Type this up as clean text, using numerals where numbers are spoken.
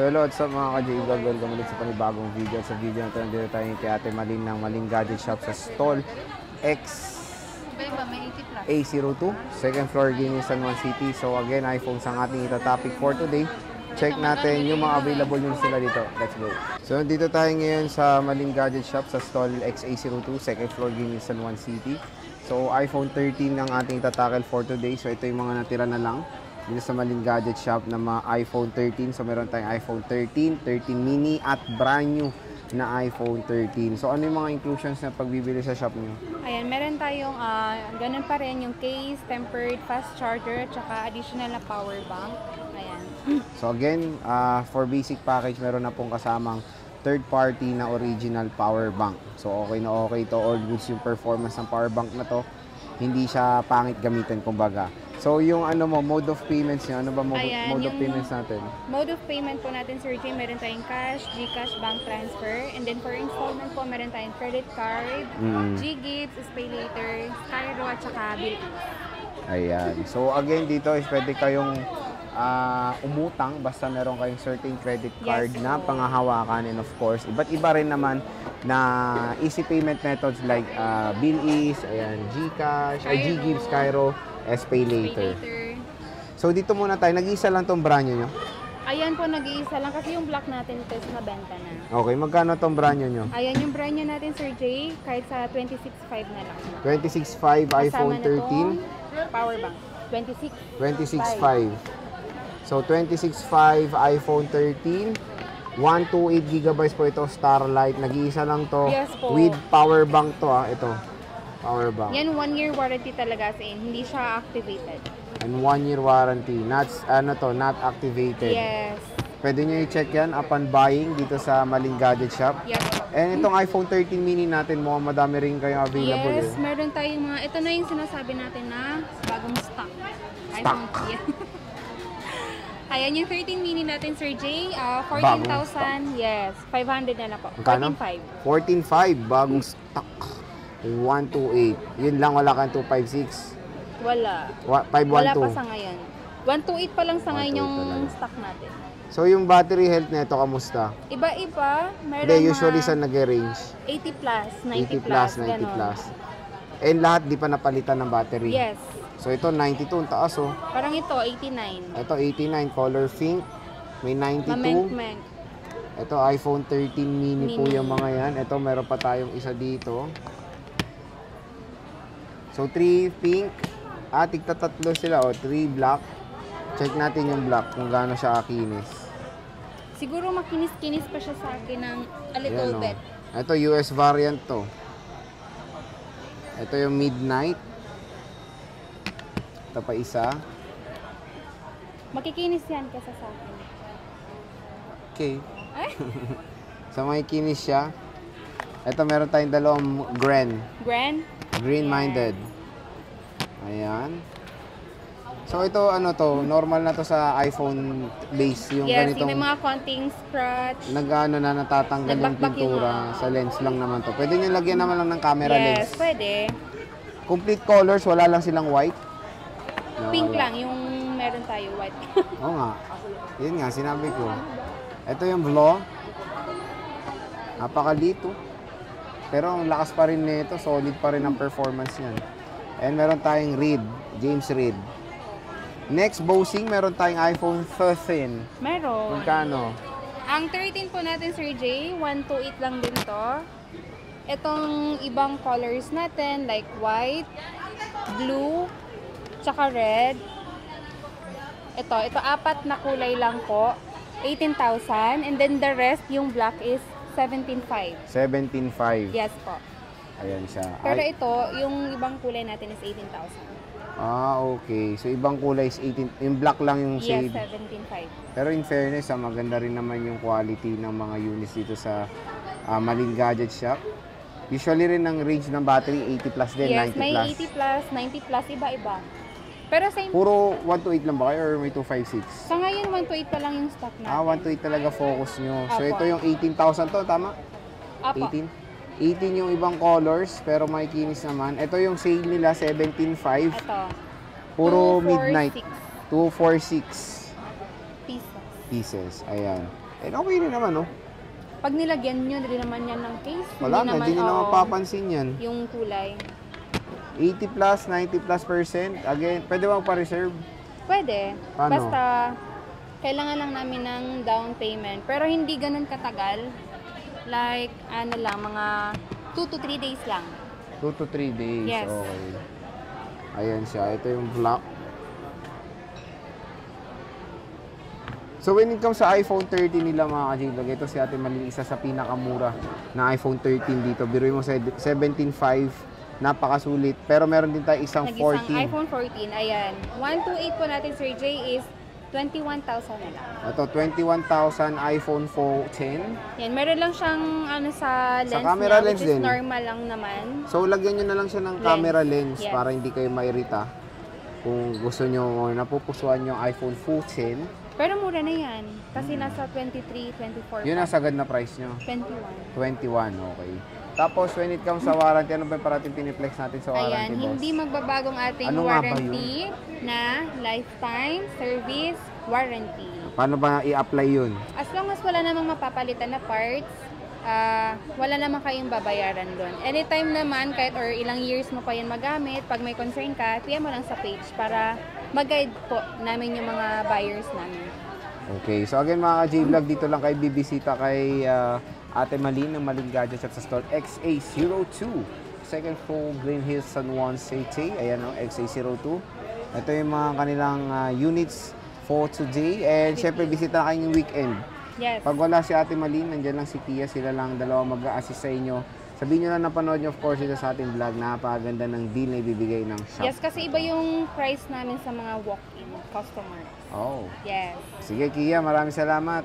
So hello at sa mga ka-J-Vlog, welcome ulit sa panibagong video. Sa video na ito, nandito tayo kay Ate Malin ng Malin Gadget Shop sa stall XA02, second floor, Guinea, San Juan City. So again, iPhones ang ating ita-topic for today. Check natin yung mga available nyo sila dito. Let's go. So nandito tayo ngayon sa Malin Gadget Shop sa stall XA02, second floor, Guinea, San Juan City. So iPhone 13 ang ating ita-tackle for today. So ito yung mga natira na lang dito sa Malin Gadget Shop na mga iPhone 13. So meron tayong iPhone 13, 13 mini at brand new na iPhone 13. So ano yung mga inclusions na pagbibili sa shop nyo? Ayan, meron tayong ganun pa rin yung case, tempered fast charger, tsaka additional na power bank. Ayan. So again, for basic package, meron na pong kasamang third party na original power bank. So okay na okay to, all goods yung performance ng power bank na to. Hindi siya pangit gamitin kumbaga. So yung ano mo, mode of payments niyo, ano ba mode of payments natin? Mode of payment po natin, Sir Jay, meron tayong cash, GCash, bank transfer, and then for installment po, meron tayong credit card, G-Gifts, Pay Later, Skyro, at saka bill. Ayan. So again, dito is pwede kayong umutang basta meron kayong certain credit card na pangahawakan, and of course, iba't iba rin naman na easy payment methods like Bill-Ease, ayan, GCash, G-Gifts, Skyro, Pay Later. So dito muna tayo, nag-iisa lang tong brand nyo? Ayan po, nag-iisa lang kasi yung black natin ito is nabenta na. Okay, magkano tong brand nyo? Ayan yung brand nyo natin, Sir Jay, kahit sa 26.5 na lang. 26.5 iPhone 13? Power bank. 26.5. So 26.5 iPhone 13. 128 GB po ito, Starlight. Nag-iisa lang to. Yes po. With power bank to ito. Power bank. Yan, 1-year warranty talaga sa hindi siya activated. And 1-year warranty. Not activated. Yes. Pwede nyo i-check yan upon buying dito sa Malin Gadget Shop. Yes. And itong iPhone 13 mini natin, mukhang madami rin kayong available. Yes, meron tayong mga, ito na yung sinasabi natin na bagong stock. Stock. Ayan yung 13 mini natin, Sir Jay. 14,000. Yes, 500 na lang po. 14,500. 14.5. Bagong stock. 128. Yun lang, wala kang 256. Wala. 512. Wala pa sa ngayon. 128 pa lang sa ngayon yung talaga stock natin. So yung battery health nito, kamusta? Iba-iba. Meron Hindi, usually sa nag-range? 80 plus, 80 90 plus, 90 ganun. plus. And lahat di pa napalitan ng battery? Yes. So ito 92, ang taas oh. Parang ito, 89. Ito 89, color pink. May 92. Mamement. Ito iPhone 13 mini po yung mga yan. Ito meron pa tayong isa dito. So 3 pink. Tigta tatlo sila o 3 black. Check natin yung black kung gaano siya kakinis. Siguro makinis-kinis pa siya sa akin ng a little bit. Ito US variant to. Ito yung midnight. Ito pa isa. Makikinis yan kesa sa akin. Okay. So makikinis siya. Ito meron tayong dalawang green-minded. Ayan. So ito ano to, normal na to sa iPhone base yung ganitong. Yes, yung mga konting scratch. Natatanggal yung pintura sa lens lang naman to. Pwede nyo lagyan naman lang ng camera lens. Yes, pwede. Complete colors, wala lang silang white. Pink lang yung meron tayo, white. Oo nga. Yun nga, sinabi ko. Ito yung Vlo. Napakalito. Pero ang lakas pa rin nito, solid pa rin ang performance niyan. And meron tayong Reed, James Reed. Next, Bosing, meron tayong iPhone 13. Meron. Magkano? Ang 13 po natin, Sir Jay, 128 lang din to. Itong ibang colors natin, like white, blue, tsaka red. Ito 4 na kulay lang po. 18,000. And then the rest, yung black is 17,500. 17.5. Yes po. Ayan siya. Pero ito, yung ibang kulay natin is 18,000. Okay. So, ibang kulay is 18. Yung black lang yung shade. Yes, 17,500. Pero in fairness, maganda rin naman yung quality ng mga units dito sa Malin Gadget Shop. Usually rin ang range ng battery, 80 plus din, yes, 90 plus. may 80 plus, 90 plus, iba-iba. Pero same. Puro 128 lang ba kayo or may 256? Sa ngayon, 128 pa lang yung stock natin. 128 talaga focus nyo. So, Apo. ito yung 18,000 to, tama? Apo. 18? 18 yung ibang colors, pero makikinis naman. Ito yung sale nila, 17.5. Ito. Puro 246. midnight. 246 Pieces. pieces. Ayan. Eh, okay rin naman, no? Pag nilagyan nyo rin naman yan ng case, Wala na, hindi nyo naman oo, papansin yan. yung kulay. 80 plus, 90 plus percent. Again, pwede ba pa-reserve? Pwede. Paano? Basta, kailangan lang namin ng down payment. Pero hindi ganun katagal. Like, ano lang, mga 2 to 3 days lang. 2 to 3 days. Yes. Okay. Ayan siya. Ito yung block. So when it comes sa iPhone 13 nila mga ka-J-Vlog, ito si Ate Malin, isa sa pinakamura na iPhone 13 dito. Biruin mo sa 17.5, napakasulit. Pero meron din tayo isang Nag-isang 14. iPhone 14, ayan. 128 po natin, Sir J, is 21,000 na lang. Ito, 21,000 iPhone 14. Yan, meron lang siyang ano sa lens camera niya, lens which is din. normal lang naman. So lagyan nyo na lang siya ng Lens. camera lens Yes. para hindi kayo mairita. Kung gusto nyo, napupusuan yung iPhone 14, Pero mura na yan. Kasi nasa 23, 24 yun pa. ang sagad na price nyo. 21. 21, okay. Tapos, when it comes sa warranty, ano ba yung parating piniplex natin sa warranty, Ayan, boss? hindi magbabagong ating Ano nga ba warranty na lifetime service warranty. Paano ba i-apply yun? As long as wala namang mapapalitan na parts, wala naman kayong babayaran doon. Anytime naman, kahit or ilang years mo pa yan magamit, pag may concern ka, PM mo lang sa page para mag-guide po namin yung mga buyers namin. Okay, so again mga ka-J-Vlog, dito lang kayo bibisita kay Ate Malin ng Malin Gadgets at sa store XA02. Second floor, Green Hills, San Juan City. Ayan o, XA02. Ito yung mga kanilang units for today. And syempre, bisita na kayo yung weekend. Yes. Pag wala si Ate Malin, nandyan lang si Kia. Sila lang dalawa mag-a-assist sa inyo. Sabihin nyo lang napanood nyo, of course, ito sa ating vlog. Napakaganda ng deal na ibibigay ng shop. Yes, kasi iba yung price namin sa mga walk-in customers. Oh. Yes. Sige, Kia. Maraming salamat.